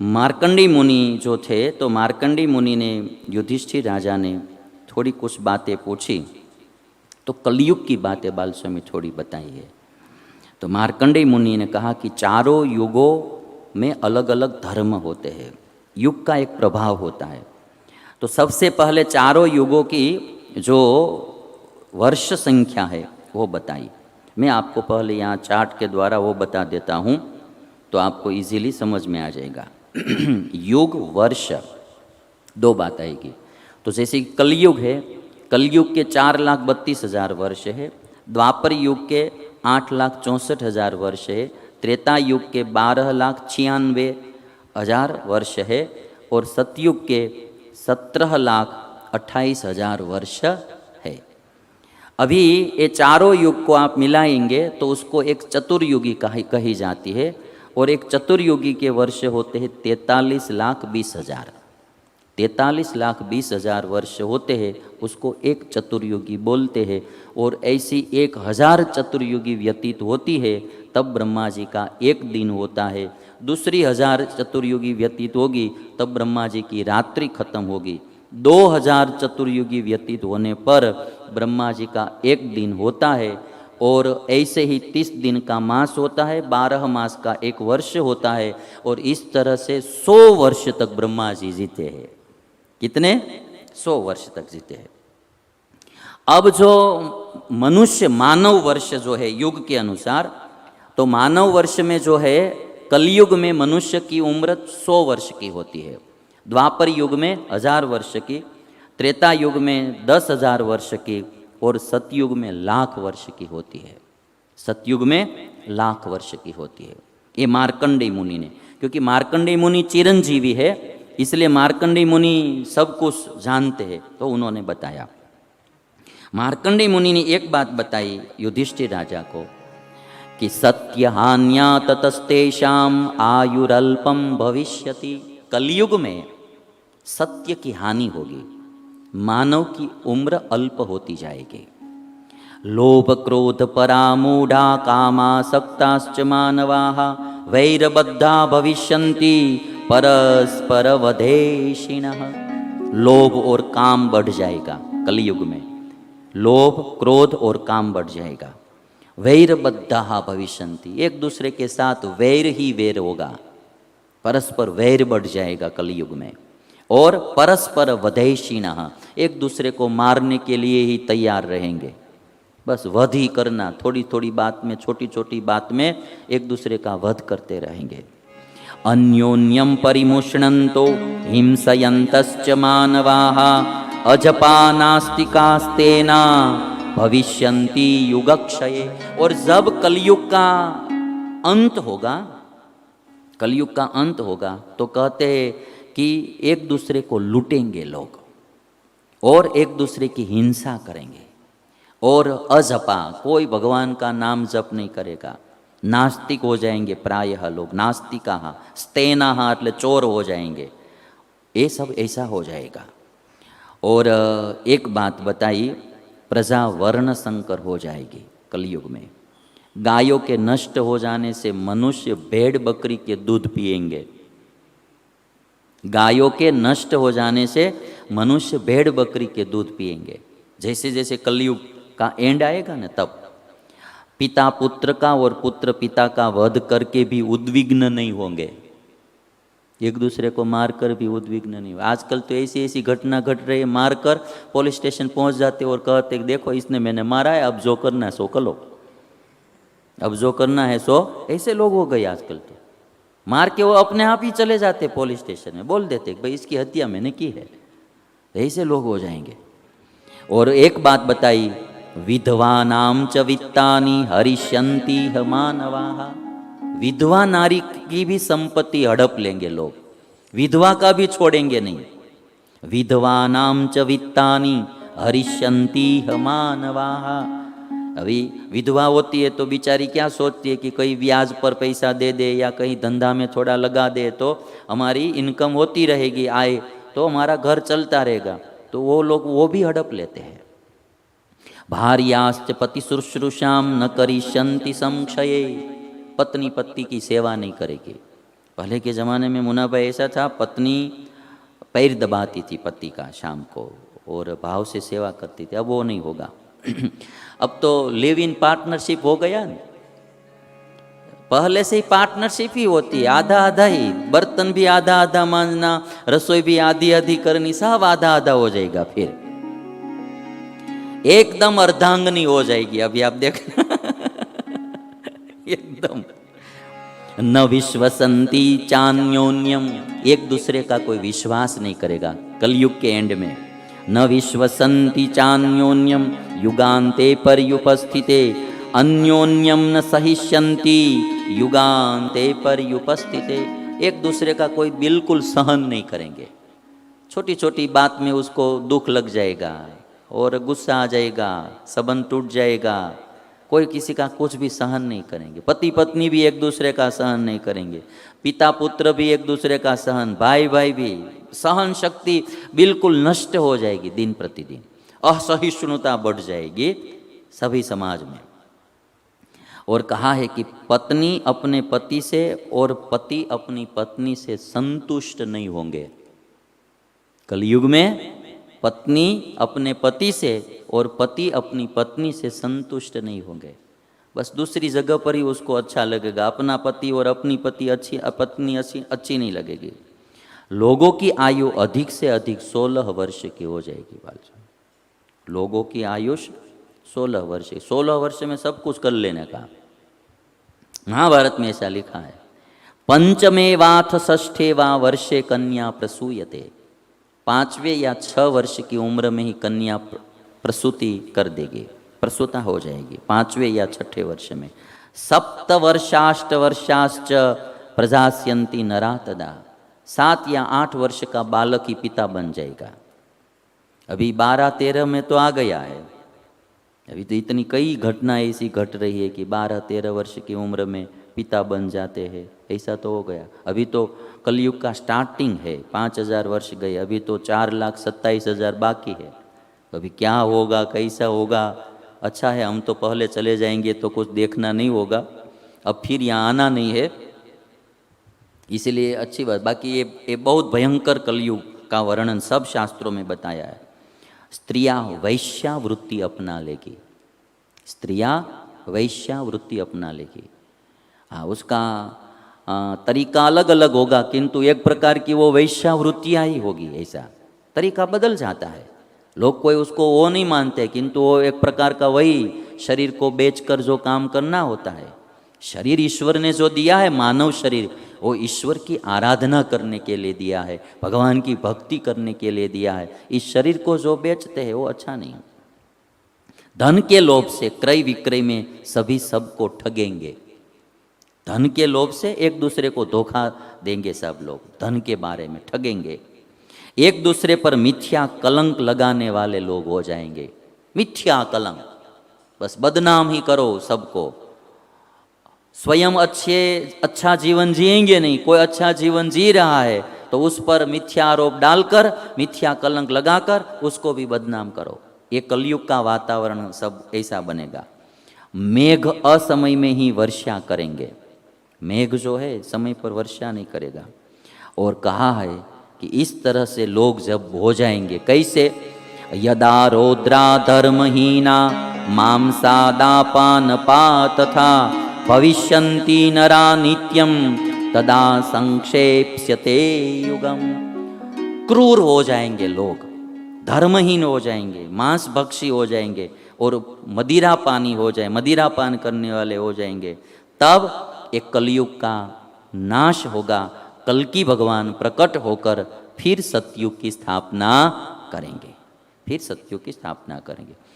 मार्कंडी मुनि जो थे, तो मार्कंडी मुनि ने युधिष्ठिर राजा ने थोड़ी कुछ बातें पूछी, तो कलयुग की बातें बाल स्वामी थोड़ी बताई है। तो मार्कंडेय मुनि ने कहा कि चारों युगों में अलग अलग धर्म होते हैं, युग का एक प्रभाव होता है। तो सबसे पहले चारों युगों की जो वर्ष संख्या है वो बताई। मैं आपको पहले यहाँ चार्ट के द्वारा वो बता देता हूँ, तो आपको इजीली समझ में आ जाएगा। युग वर्ष दो बात आएगी। तो जैसे कि कलयुग है, कलयुग के 4,32,000 वर्ष है, द्वापर युग के 8,64,000 वर्ष है, त्रेता युग के 12,96,000 वर्ष है, और सतयुग के 17,28,000 वर्ष है। अभी ये चारों युग को आप मिलाएंगे तो उसको एक चतुर्युगी कही जाती है, और एक चतुर्युगी के वर्ष होते हैं 43,20,000। 43,20,000 वर्ष होते हैं, उसको एक चतुर्युगी बोलते हैं। और ऐसी 1,000 चतुर्युगी व्यतीत होती है, तब ब्रह्मा जी का एक दिन होता है। दूसरी 1,000 चतुर्युगी व्यतीत होगी, तब ब्रह्मा जी की रात्रि खत्म होगी। 2,000 चतुर्युगी व्यतीत होने पर ब्रह्मा जी का एक दिन होता है। और ऐसे ही 30 दिन का मास होता है, 12 मास का एक वर्ष होता है, और इस तरह से 100 वर्ष तक ब्रह्मा जी जीते हैं। कितने? 100 वर्ष तक जीते हैं। अब जो मनुष्य मानव वर्ष जो है युग के अनुसार, तो मानव वर्ष में जो है कलयुग में मनुष्य की उम्र 100 वर्ष की होती है, द्वापर युग में 1,000 वर्ष की, त्रेता युग में 10,000 वर्ष की, और सतयुग में 1,00,000 वर्ष की होती है। सतयुग में 1,00,000 वर्ष की होती है। ये मार्कंडेय मुनि ने, क्योंकि मार्कंडेय मुनि चिरंजीवी है, इसलिए मार्कंडेय मुनि सब कुछ जानते हैं, तो उन्होंने बताया। मार्कंडेय मुनि ने एक बात बताई युधिष्ठिर राजा को कि सत्य हान्या ततस्तेषाम आयुरल्पम भविष्यति। कलयुग में सत्य की हानि होगी, मानव की उम्र अल्प होती जाएगी। लोभ क्रोध परामूढ़ा कामासक्ताश्च मानवाः वैरबद्धा भविष्यन्ति परस्पर वधेशिणः। लोभ और काम बढ़ जाएगा कलयुग में, लोभ क्रोध और काम बढ़ जाएगा। वैरबद्धा भविष्यन्ति, एक दूसरे के साथ वैर ही वैर होगा, परस्पर वैर बढ़ जाएगा कलयुग में। और परस्पर वधेशिणः, एक दूसरे को मारने के लिए ही तैयार रहेंगे, बस वध ही करना, थोड़ी थोड़ी बात में, छोटी छोटी बात में एक दूसरे का वध करते रहेंगे। अन्योन्यम परिमुष्णन्तो हिंसयन्तश्च मानवाः अजपानास्तिकास्तेना भविष्यन्ति युगक्षये। और जब कलयुग का अंत होगा, कलयुग का अंत होगा, तो कहते हैं कि एक दूसरे को लूटेंगे लोग, और एक दूसरे की हिंसा करेंगे, और अजपा, कोई भगवान का नाम जप नहीं करेगा, नास्तिक हो जाएंगे प्रायः लोग, नास्तिका, स्तेना એટલે चोर हो जाएंगे, ये सब ऐसा हो जाएगा। और एक बात बताई, प्रजा वर्ण संकर हो जाएगी कलयुग में। गायों के नष्ट हो जाने से मनुष्य भेड़ बकरी के दूध पिएंगे, गायों के नष्ट हो जाने से मनुष्य भेड़ बकरी के दूध पिएंगे। जैसे जैसे कलयुग का एंड आएगा ना, तब पिता पुत्र का और पुत्र पिता का वध करके भी उद्विग्न नहीं होंगे, एक दूसरे को मारकर भी उद्विग्न नहीं हो। आजकल तो ऐसी ऐसी घटना घट रही है, मारकर पुलिस स्टेशन पहुंच जाते और कहते देखो इसने मैंने मारा है, अब जो करना है सो कर लो, अब जो करना है सो। ऐसे लोग हो गए आजकल, तो मार के वो अपने आप ही चले जाते पुलिस स्टेशन में, बोल देते भाई इसकी हत्या मैंने की है। ऐसे लोग हो जाएंगे। और एक बात बताई, विधवानाम च वित्तानि हरिष्यन्ति मानवाः। विधवा नारी की भी संपत्ति हड़प लेंगे लोग, विधवा का भी छोड़ेंगे नहीं। विधवानाम च वित्तानि हरिष्यन्ति मानवाः। अभी विधवा होती है तो बेचारी क्या सोचती है कि कहीं ब्याज पर पैसा दे दे या कहीं धंधा में थोड़ा लगा दे तो हमारी इनकम होती रहेगी, आए तो हमारा घर चलता रहेगा, तो वो लोग वो भी हड़प लेते हैं। भार्याश्च पति शुश्रूषाम न करिष्यन्ति संक्षये। पत्नी पति की सेवा नहीं करेगी, पहले के ज़माने में मुन्ना भाई ऐसा था, पत्नी पैर दबाती थी पति का शाम को और भाव से सेवा करती थी। अब वो नहीं होगा। अब तो लिव इन पार्टनरशिप हो गया न। पहले से ही पार्टनरशिप ही होती है, आधा आधा ही, बर्तन भी आधा आधा मांजना, रसोई भी आधी आधी करनी, सब आधा आधा हो जाएगा। फिर एकदम अर्धांगनी हो जाएगी। अभी आप देख एकदम न विश्वसंती चान्योन्यम, एक दूसरे का कोई विश्वास नहीं करेगा कलयुग के एंड में। न विश्वसंती चान्योन्यम युगान्ते पर्युपस्थिते अन्योन्यम न सहिष्यन्ति युगान्ते पर्युपस्थिते। एक दूसरे का कोई बिल्कुल सहन नहीं करेंगे। छोटी छोटी बात में उसको दुख लग जाएगा और गुस्सा आ जाएगा, संबंध टूट जाएगा। कोई किसी का कुछ भी सहन नहीं करेंगे। पति पत्नी भी एक दूसरे का सहन नहीं करेंगे, पिता पुत्र भी एक दूसरे का सहन, भाई भाई भी। सहन शक्ति बिल्कुल नष्ट हो जाएगी दिन प्रतिदिन। असहिष्णुता बढ़ जाएगी सभी समाज में। और कहा है कि पत्नी अपने पति से और पति अपनी पत्नी से संतुष्ट नहीं होंगे। कलयुग में पत्नी अपने पति से और पति अपनी पत्नी से संतुष्ट नहीं होंगे। बस दूसरी जगह पर ही उसको अच्छा लगेगा। अपना पति और अपनी पत्नी अच्छी नहीं लगेगी। लोगों की आयु अधिक से अधिक 16 वर्ष की हो जाएगी बालचंद। लोगों की आयुष 16 वर्ष। 16 वर्ष में सब कुछ कर लेने का। महाभारत में ऐसा लिखा है, पंचमेवाथ षष्ठे वा वर्षे कन्या प्रसूयते। 5वें या 6 वर्ष की उम्र में ही कन्या प्रसूति कर देगी, प्रसूता हो जाएगी 5वें या 6ठे वर्ष में। 7 वर्षाष्ट वर्षाश्च प्रजास्यन्ति नरा तदा। 7 या 8 वर्ष का बालक ही पिता बन जाएगा। अभी 12-13 में तो आ गया है। अभी तो इतनी कई घटनाएं ऐसी घट रही है कि 12-13 वर्ष की उम्र में पिता बन जाते हैं। ऐसा तो हो गया। अभी तो कलयुग का स्टार्टिंग है, 5000 वर्ष गए, अभी तो 4,27,000 बाकी है। अभी क्या होगा, कैसा होगा। अच्छा है हम तो पहले चले जाएंगे तो कुछ देखना नहीं होगा, अब फिर यहाँ आना नहीं है, इसलिए अच्छी बात। बाकी ये बहुत भयंकर कलयुग का वर्णन सब शास्त्रों में बताया है। स्त्रियाँ वैश्यावृत्ति अपना लेगी, स्त्रियाँ वैश्यावृत्ति अपना लेगी। हाँ, उसका तरीका अलग अलग होगा, किंतु एक प्रकार की वो वैश्यावृत्तियाँ ही होगी। ऐसा तरीका बदल जाता है। लोग कोई उसको वो नहीं मानते, किंतु वो एक प्रकार का वही शरीर को बेचकर जो काम करना होता है। शरीर ईश्वर ने जो दिया है, मानव शरीर, वो ईश्वर की आराधना करने के लिए दिया है, भगवान की भक्ति करने के लिए दिया है। इस शरीर को जो बेचते हैं वो अच्छा नहीं। धन के लोभ से क्रय विक्रय में सभी सबको ठगेंगे। धन के लोभ से एक दूसरे को धोखा देंगे सब लोग, धन के बारे में ठगेंगे। एक दूसरे पर मिथ्या कलंक लगाने वाले लोग हो जाएंगे। मिथ्या कलंक, बस बदनाम ही करो सबको। स्वयं अच्छा जीवन जिएंगे नहीं, कोई अच्छा जीवन जी रहा है तो उस पर मिथ्या आरोप डालकर, मिथ्या कलंक लगाकर उसको भी बदनाम करो। ये कलयुग का वातावरण सब ऐसा बनेगा। मेघ असमय में ही वर्षा करेंगे। मेघ जो है समय पर वर्षा नहीं करेगा। और कहा है कि इस तरह से लोग जब हो जाएंगे, कैसे? यदा रौद्रा धर्महीना मांसादापानपा तथा भविष्यन्ति नरा नित्यम तदा संक्षेप्स्यते युगम। क्रूर हो जाएंगे लोग, धर्महीन हो जाएंगे, मांस भक्षी हो जाएंगे और मदिरा पानी हो जाए, मदिरा पान करने वाले हो जाएंगे। तब एक कलयुग का नाश होगा। कल्कि भगवान प्रकट होकर फिर सतयुग की स्थापना करेंगे, फिर सतयुग की स्थापना करेंगे।